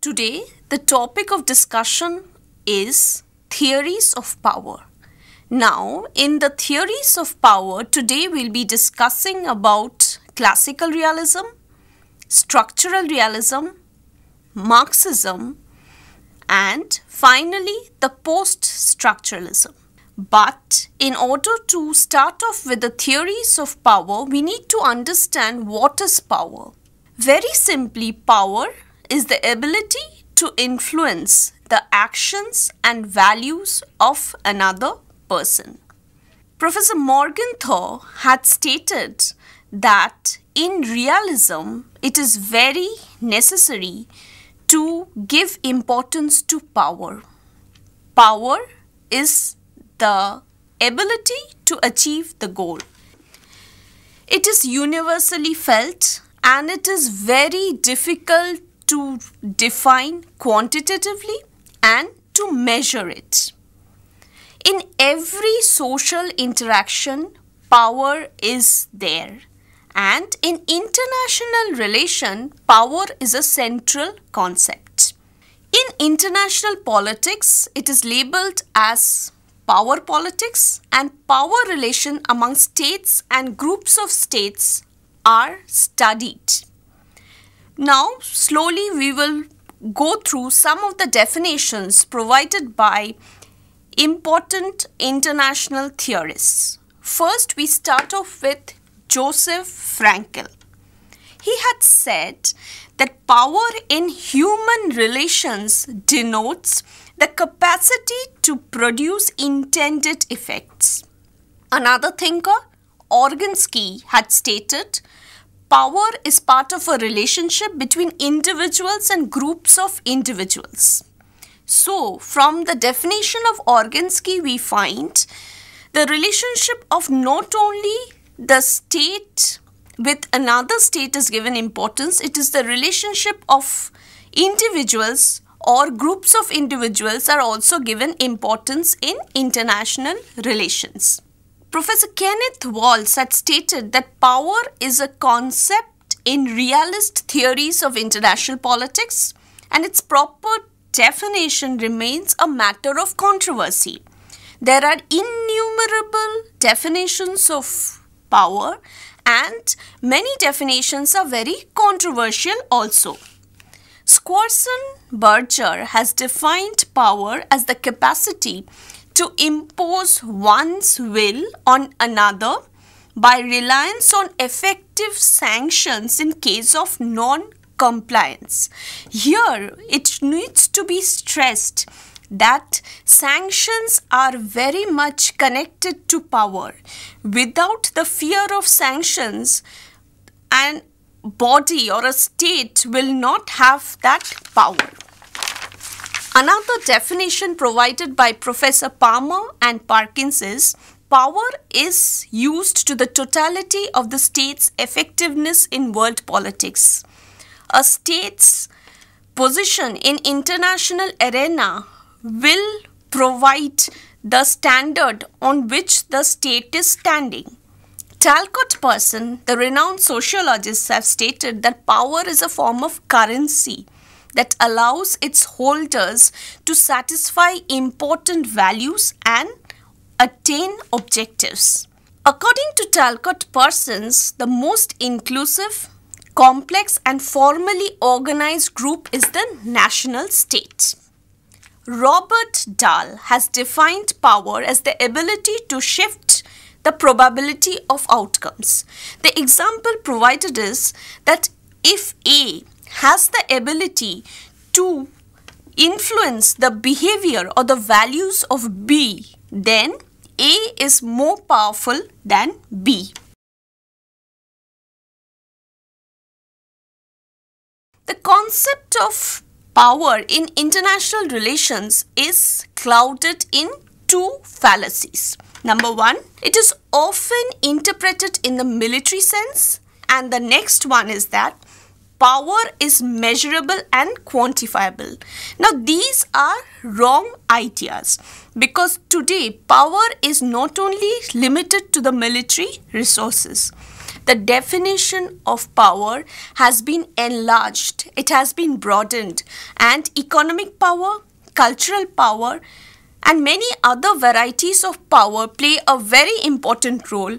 Today, the topic of discussion is theories of power. Now, in the theories of power, today we'll be discussing about classical realism, structural realism, Marxism, and finally the post-structuralism. But in order to start off with the theories of power, we need to understand what is power. Very simply, power is the ability to influence the actions and values of another person. Professor Morgenthau had stated that in realism, it is very necessary to give importance to power. Power is the ability to achieve the goal. It is universally felt and it is very difficult to define quantitatively and to measure it. In every social interaction, power is there. And in international relation, power is a central concept. In international politics, it is labeled as power politics, and power relation among states and groups of states are studied. Now, slowly we will go through some of the definitions provided by important international theorists. First, we start off with Joseph Fraenkel. He had said that power in human relations denotes the capacity to produce intended effects. Another thinker, Organski, had stated, power is part of a relationship between individuals and groups of individuals. So, from the definition of Organski, we find the relationship of not only the state with another state is given importance, it is the relationship of individuals or groups of individuals are also given importance in international relations. Professor Kenneth Walls had stated that power is a concept in realist theories of international politics and its proper definition remains a matter of controversy. There are innumerable definitions of power and many definitions are very controversial also. Squarson-Berger has defined power as the capacity to impose one's will on another by reliance on effective sanctions in case of non-compliance. Here, it needs to be stressed that sanctions are very much connected to power. Without the fear of sanctions, an body or a state will not have that power. Another definition provided by Professor Palmer and Parkins is power is used to the totality of the state's effectiveness in world politics. A state's position in international arena will provide the standard on which the state is standing. Talcott Person, the renowned sociologist, have stated that power is a form of currency that allows its holders to satisfy important values and attain objectives. According to Talcott Persons, the most inclusive, complex and formally organized group is the national state. Robert Dahl has defined power as the ability to shift the probability of outcomes. The example provided is that if A has the ability to influence the behavior or the values of B, then A is more powerful than B. The concept of power in international relations is clouded in two fallacies. Number one, it is often interpreted in the military sense, and the next one is that power is measurable and quantifiable. Now, these are wrong ideas because today power is not only limited to the military resources. The definition of power has been enlarged, it has been broadened, and economic power, cultural power, and many other varieties of power play a very important role,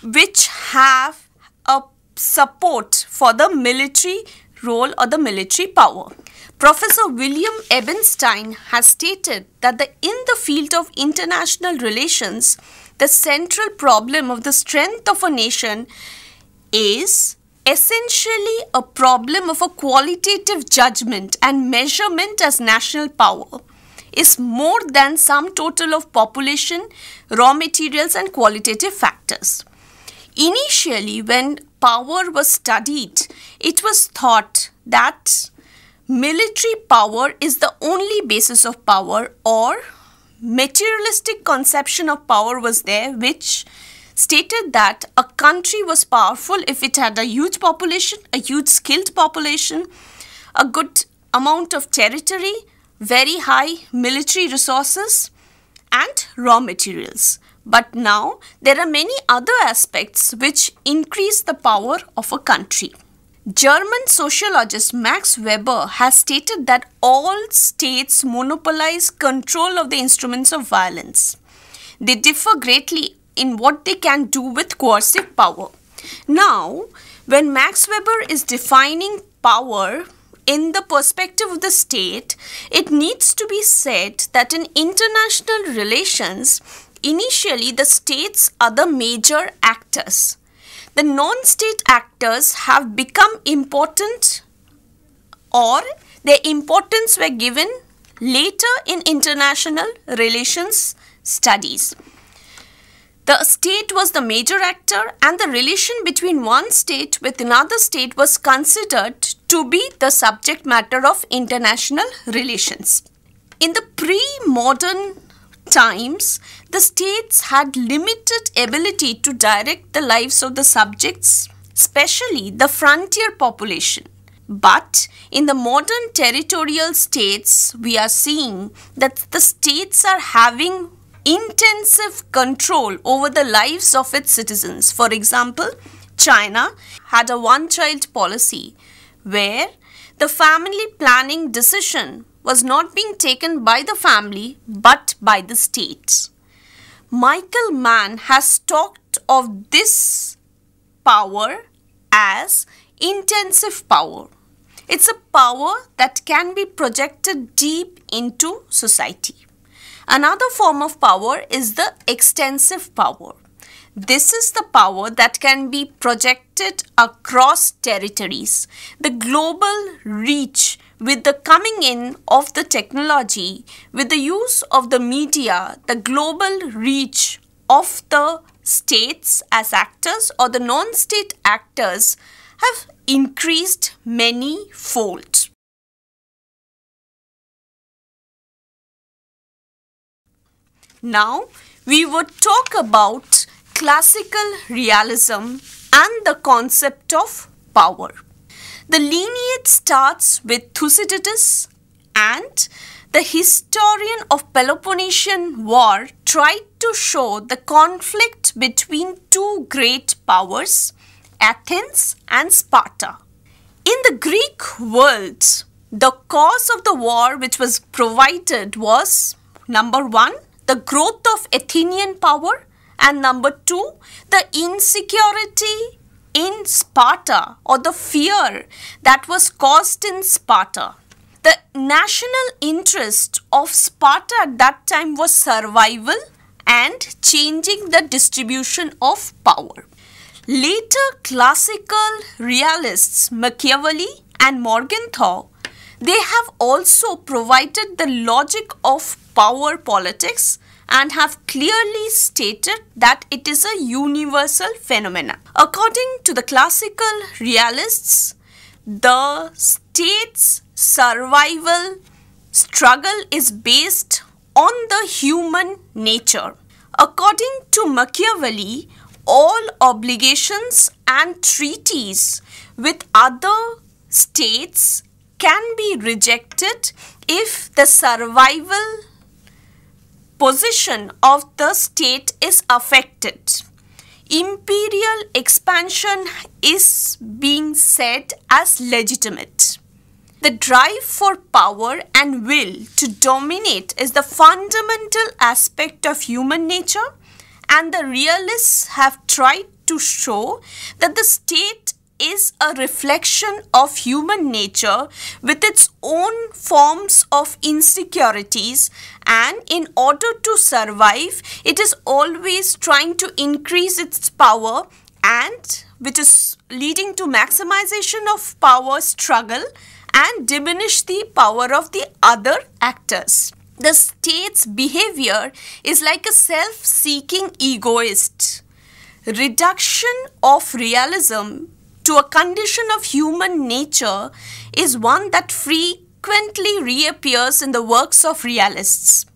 which have a support for the military role or the military power. Professor William Ebenstein has stated that in the field of international relations, the central problem of the strength of a nation is essentially a problem of a qualitative judgment and measurement as national power is more than sum total of population, raw materials and qualitative factors. Initially, when power was studied, it was thought that military power is the only basis of power, or materialistic conception of power was there, which stated that a country was powerful if it had a huge population, a huge skilled population, a good amount of territory, very high military resources and raw materials. But now there are many other aspects which increase the power of a country. German sociologist Max Weber has stated that all states monopolize control of the instruments of violence. They differ greatly in what they can do with coercive power. Now, when Max Weber is defining power in the perspective of the state, it needs to be said that in international relations, initially the states are the major actors. The non-state actors have become important, or their importance were given later in international relations studies. The state was the major actor, and the relation between one state with another state was considered to be the subject matter of international relations. In the pre-modern times, the states had limited ability to direct the lives of the subjects, especially the frontier population. But in the modern territorial states, we are seeing that the states are having intensive control over the lives of its citizens. For example, China had a one-child policy where the family planning decision was not being taken by the family but by the state. Michael Mann has talked of this power as intensive power. It's a power that can be projected deep into society. Another form of power is the extensive power. This is the power that can be projected across territories. The global reach with the coming in of the technology, with the use of the media, the global reach of the states as actors or the non-state actors have increased many-fold. Now, we would talk about classical realism and the concept of power. The lineage starts with Thucydides, and the historian of Peloponnesian War tried to show the conflict between two great powers, Athens and Sparta. In the Greek world, the cause of the war which was provided was, number one, the growth of Athenian power, and number two, the insecurity in Sparta, or the fear that was caused in Sparta. The national interest of Sparta at that time was survival and changing the distribution of power. Later classical realists Machiavelli and Morgenthau, they have also provided the logic of power politics and have clearly stated that it is a universal phenomenon. According to the classical realists, the state's survival struggle is based on the human nature. According to Machiavelli, all obligations and treaties with other states can be rejected if the survival position of the state is affected. imperial expansion is being said as legitimate. The drive for power and will to dominate is the fundamental aspect of human nature, and the realists have tried to show that the state is a reflection of human nature with its own forms of insecurities, and in order to survive, it is always trying to increase its power, and which is leading to maximization of power struggle and diminish the power of the other actors. The state's behavior is like a self-seeking egoist. Reduction of realism to a condition of human nature is one that frequently reappears in the works of realists.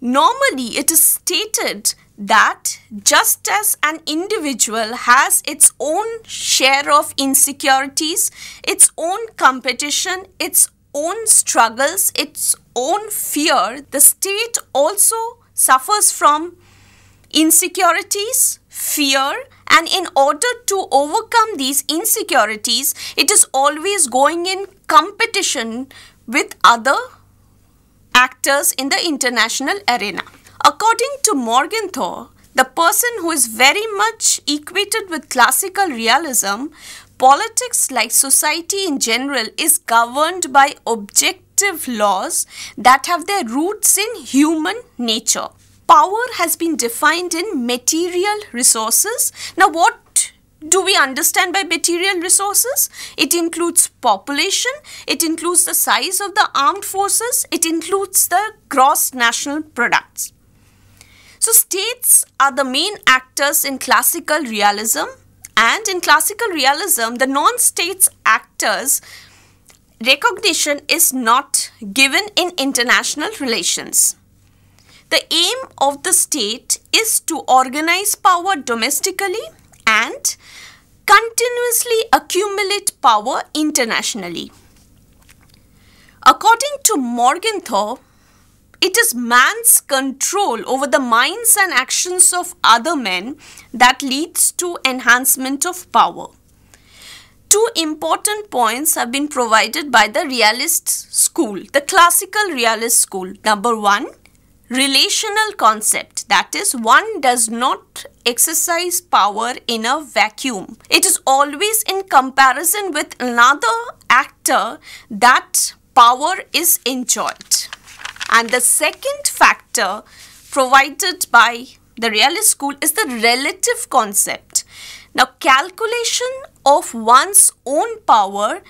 Normally, it is stated that just as an individual has its own share of insecurities, its own competition, its own struggles, its own fear, the state also suffers from insecurities, fear, and in order to overcome these insecurities, it is always going in competition with other actors in the international arena. According to Morgenthau, the person who is very much equated with classical realism, politics, like society in general, is governed by objective laws that have their roots in human nature. Power has been defined in material resources. Now, what do we understand by material resources? It includes population, it includes the size of the armed forces, it includes the gross national products. So, states are the main actors in classical realism, and in classical realism, the non-states actors' recognition is not given in international relations. The aim of the state is to organize power domestically and continuously accumulate power internationally. According to Morgenthau, it is man's control over the minds and actions of other men that leads to enhancement of power. Two important points have been provided by the realist school, the classical realist school. Number one, relational concept, that is, one does not exercise power in a vacuum. It is always in comparison with another actor that power is enjoyed. And the second factor provided by the realist school is the relative concept. Now, calculation of one's own power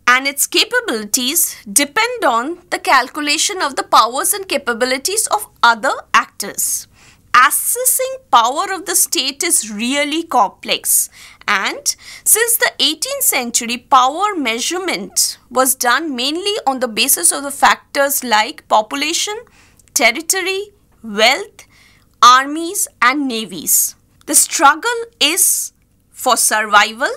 and its capabilities depend on the calculation of the powers and capabilities of other actors. Assessing power of the state is really complex, and since the 18th century, power measurement was done mainly on the basis of the factors like population, territory, wealth, armies and navies. The struggle is for survival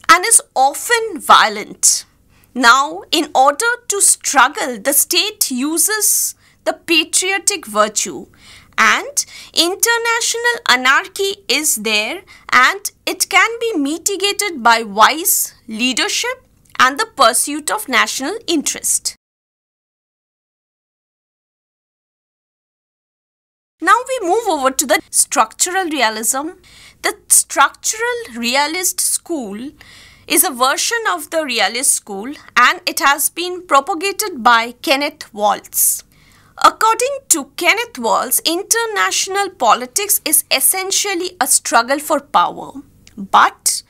and is often violent. Now, in order to struggle, the state uses the patriotic virtue, and international anarchy is there, and it can be mitigated by wise leadership and the pursuit of national interest. Now we move over to the structural realism. The structural realist school is a version of the realist school, and it has been propagated by Kenneth Waltz. According to Kenneth Waltz, international politics is essentially a struggle for power, but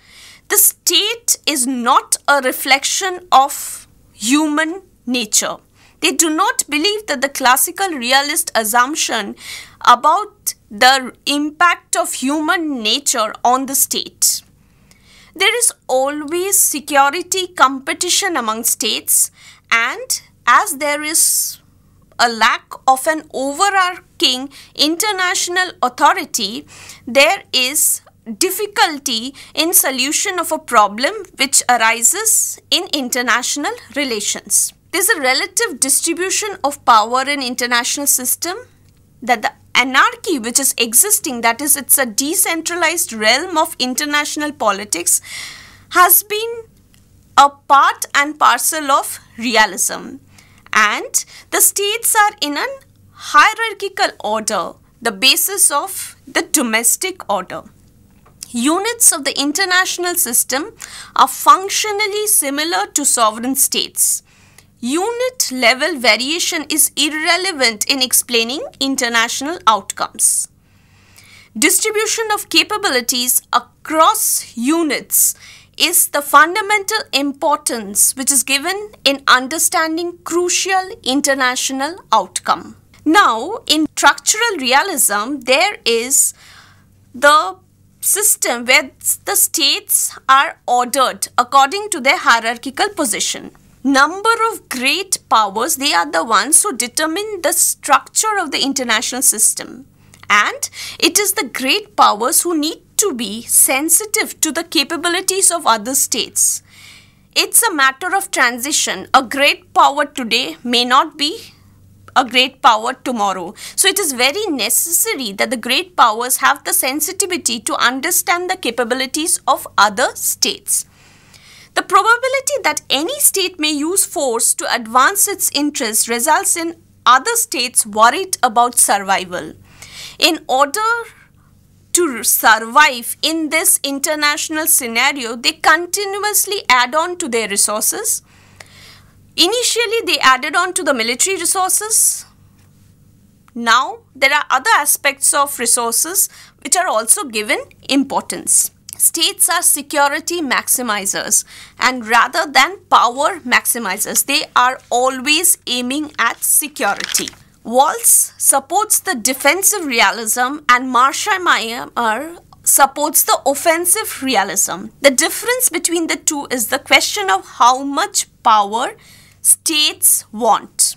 the state is not a reflection of human nature. They do not believe that the classical realist assumption about the impact of human nature on the state. There is always security competition among states, and as there is a lack of an overarching international authority, there is difficulty in solution of a problem which arises in international relations. There is a relative distribution of power in international system, that the anarchy which is existing, that is, it's a decentralized realm of international politics, has been a part and parcel of realism. And the states are in an hierarchical order, the basis of the domestic order. Units of the international system are functionally similar to sovereign states. Unit level variation is irrelevant in explaining international outcomes. Distribution of capabilities across units is the fundamental importance which is given in understanding crucial international outcome. Now, in structural realism, there is the system where the states are ordered according to their hierarchical position. Number of great powers, they are the ones who determine the structure of the international system. And it is the great powers who need to be sensitive to the capabilities of other states. It's a matter of transition. A great power today may not be a great power tomorrow. So it is very necessary that the great powers have the sensitivity to understand the capabilities of other states. The probability that any state may use force to advance its interests results in other states worried about survival. In order to survive in this international scenario, they continuously add on to their resources. Initially, they added on to the military resources. Now, there are other aspects of resources which are also given importance. States are security maximizers, and rather than power maximizers, they are always aiming at security. Waltz supports the defensive realism and Marshaimer supports the offensive realism. The difference between the two is the question of how much power states want.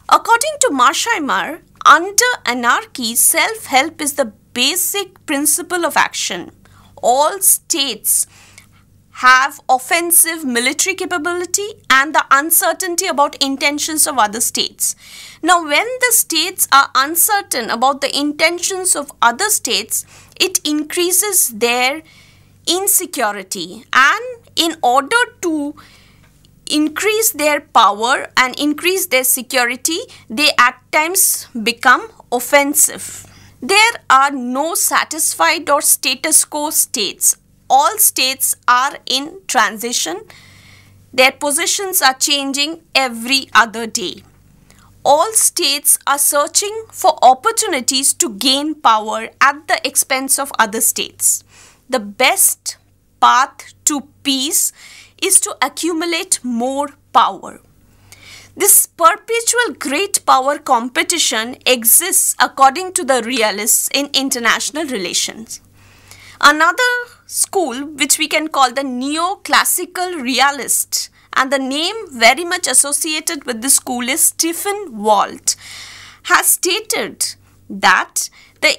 According to Marshaimer, under anarchy, self-help is the basic principle of action. All states have offensive military capability and the uncertainty about intentions of other states. Now, when the states are uncertain about the intentions of other states, it increases their insecurity, and in order to increase their power and increase their security, they at times become offensive. There are no satisfied or status quo states. All states are in transition. Their positions are changing every other day. All states are searching for opportunities to gain power at the expense of other states. The best path to peace is to accumulate more power. This perpetual great power competition exists according to the realists in international relations. Another school which we can call the neoclassical realist, and the name very much associated with this school is Stephen Walt, has stated that the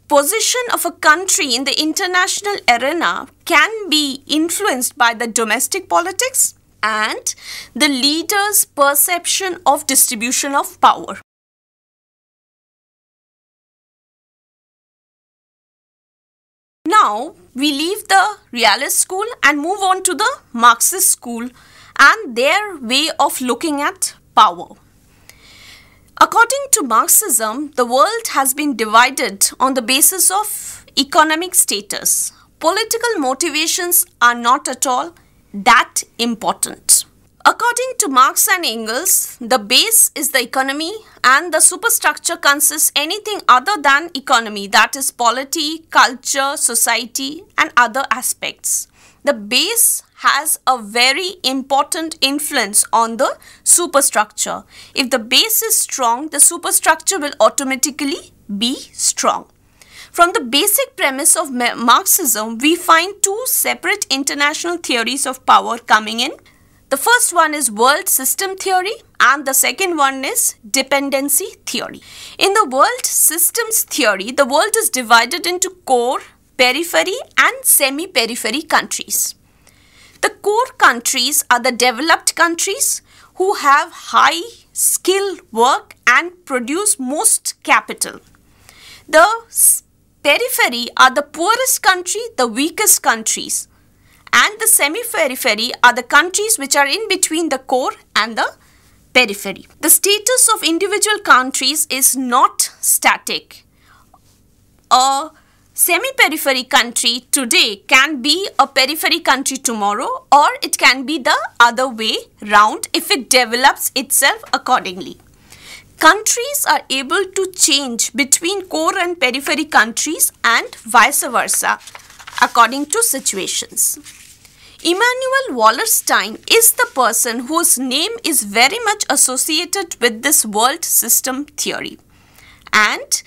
position of a country in the international arena can be influenced by the domestic politics and the leader's perception of distribution of power. Now, we leave the realist school and move on to the Marxist school and their way of looking at power. According to Marxism, the world has been divided on the basis of economic status. Political motivations are not at all that important. According to Marx and Engels, the base is the economy and the superstructure consists anything other than economy, that is polity, culture, society and other aspects. The base has a very important influence on the superstructure. If the base is strong, the superstructure will automatically be strong. From the basic premise of Marxism, we find two separate international theories of power coming in. The first one is world system theory and the second one is dependency theory. In the world systems theory, the world is divided into core, periphery and semi-periphery countries. The core countries are the developed countries who have high skill work and produce most capital. The periphery are the poorest country, the weakest countries. And the semi-periphery are the countries which are in between the core and the periphery. The status of individual countries is not static. A semi-periphery country today can be a periphery country tomorrow, or it can be the other way round if it develops itself accordingly. Countries are able to change between core and periphery countries and vice versa according to situations. Immanuel Wallerstein is the person whose name is very much associated with this world system theory. And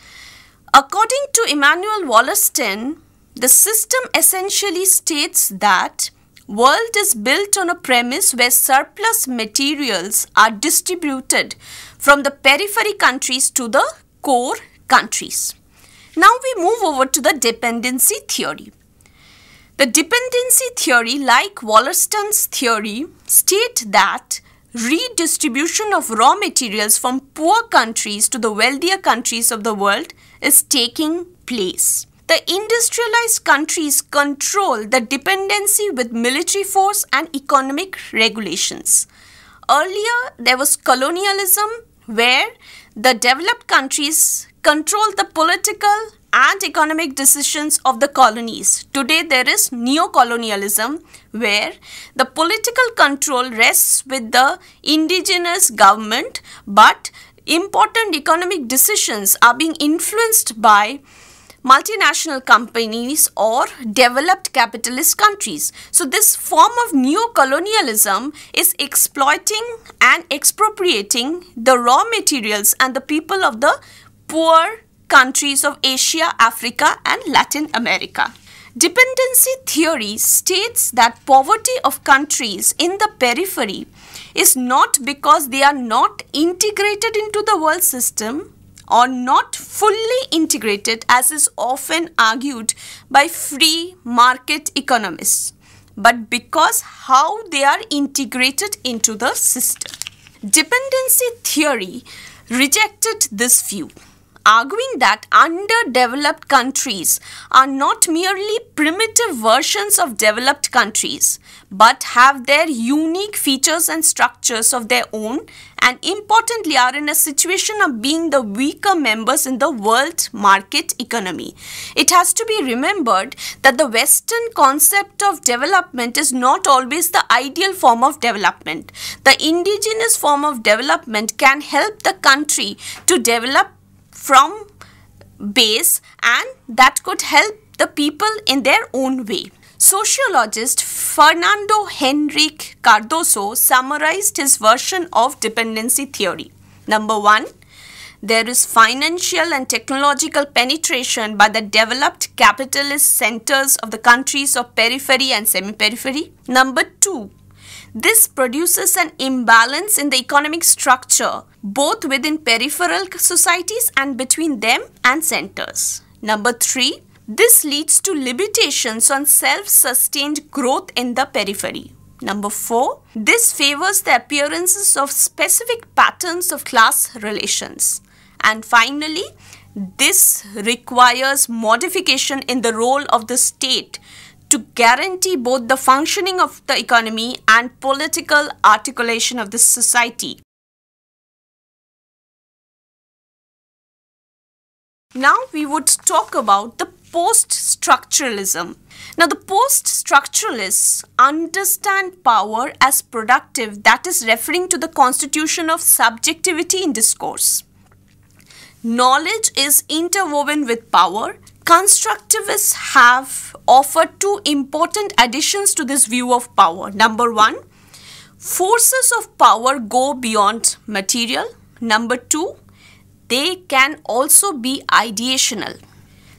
according to Immanuel Wallerstein, the system essentially states that world is built on a premise where surplus materials are distributed from the periphery countries to the core countries. Now we move over to the dependency theory. The dependency theory, like Wallerstein's theory, state that redistribution of raw materials from poor countries to the wealthier countries of the world is taking place. The industrialized countries control the dependency with military force and economic regulations. Earlier, there was colonialism where the developed countries controlled the political and economic decisions of the colonies. Today, there is neo-colonialism where the political control rests with the indigenous government, but important economic decisions are being influenced by multinational companies or developed capitalist countries. So this form of neo-colonialism is exploiting and expropriating the raw materials and the people of the poor countries of Asia, Africa and Latin America. Dependency theory states that poverty of countries in the periphery is not because they are not integrated into the world system or not fully integrated, as is often argued by free market economists, but because how they are integrated into the system. Dependency theory rejected this view, arguing that underdeveloped countries are not merely primitive versions of developed countries, but have their unique features and structures of their own, and importantly are in a situation of being the weaker members in the world market economy. It has to be remembered that the Western concept of development is not always the ideal form of development. The indigenous form of development can help the country to develop from base, and that could help the people in their own way. Sociologist Fernando Henrique Cardoso summarized his version of dependency theory. Number 1, there is financial and technological penetration by the developed capitalist centers of the countries of periphery and semi-periphery. Number 2, this produces an imbalance in the economic structure both within peripheral societies and between them and centers. Number 3, this leads to limitations on self-sustained growth in the periphery. Number 4, this favors the appearances of specific patterns of class relations. And finally, this requires modification in the role of the state to guarantee both the functioning of the economy and political articulation of the society. Now we would talk about the post-structuralism. Now the post-structuralists understand power as productive, that is referring to the constitution of subjectivity in discourse. Knowledge is interwoven with power. Constructivists have offered two important additions to this view of power. Number 1, forces of power go beyond material. Number 2, they can also be ideational.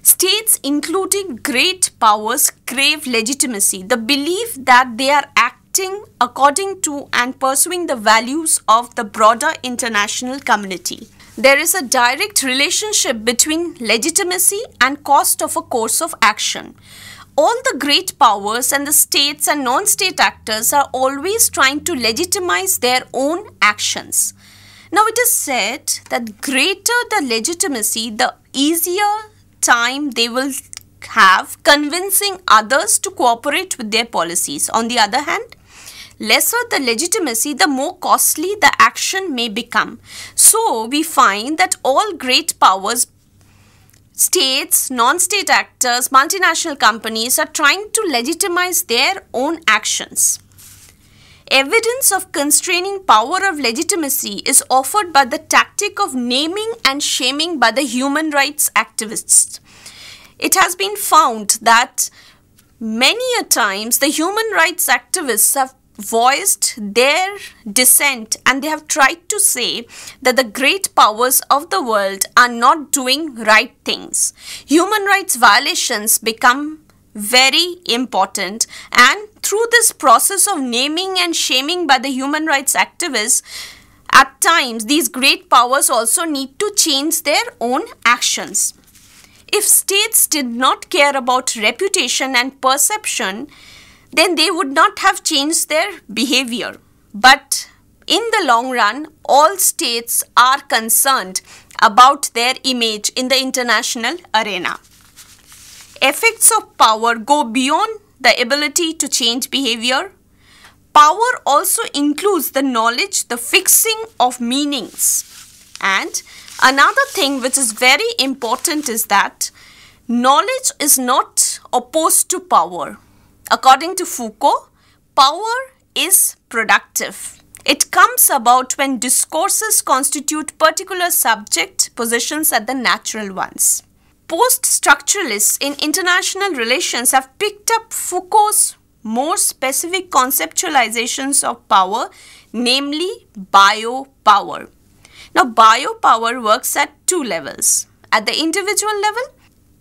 States, including great powers, crave legitimacy, the belief that they are acting according to and pursuing the values of the broader international community. There is a direct relationship between legitimacy and cost of a course of action. All the great powers and the states and non-state actors are always trying to legitimize their own actions. Now it is said that greater the legitimacy, the easier time they will have convincing others to cooperate with their policies. On the other hand, lesser the legitimacy, the more costly the action may become. So we find that all great powers, states, non-state actors, multinational companies are trying to legitimize their own actions. Evidence of constraining power of legitimacy is offered by the tactic of naming and shaming by the human rights activists. It has been found that many a times the human rights activists have voiced their dissent and they have tried to say that the great powers of the world are not doing right things. Human rights violations become very important, and through this process of naming and shaming by the human rights activists, at times these great powers also need to change their own actions. If states did not care about reputation and perception, then they would not have changed their behavior. But in the long run, all states are concerned about their image in the international arena. Effects of power go beyond the ability to change behavior. Power also includes the knowledge, the fixing of meanings. And another thing which is very important is that knowledge is not opposed to power. According to Foucault, power is productive. It comes about when discourses constitute particular subject positions as the natural ones. Post-structuralists in international relations have picked up Foucault's more specific conceptualizations of power, namely biopower. Now, biopower works at two levels. At the individual level,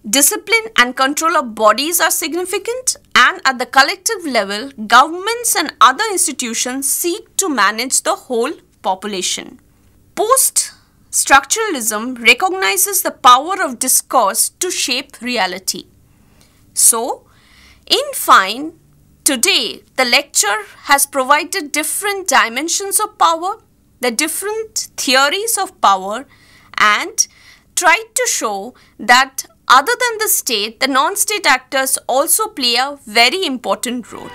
discipline and control of bodies are significant, and at the collective level, governments and other institutions seek to manage the whole population. Post-structuralism recognizes the power of discourse to shape reality. So, in fine, today the lecture has provided different dimensions of power, the different theories of power, and tried to show that other than the state, the non-state actors also play a very important role.